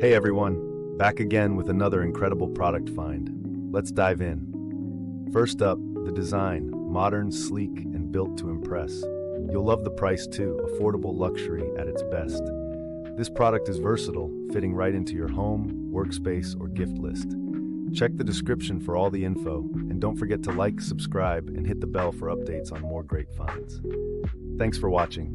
Hey everyone, back again with another incredible product find. Let's dive in. First up, the design, modern, sleek, and built to impress. You'll love the price too, affordable luxury at its best. This product is versatile, fitting right into your home, workspace, or gift list. Check the description for all the info, and don't forget to like, subscribe, and hit the bell for updates on more great finds. Thanks for watching.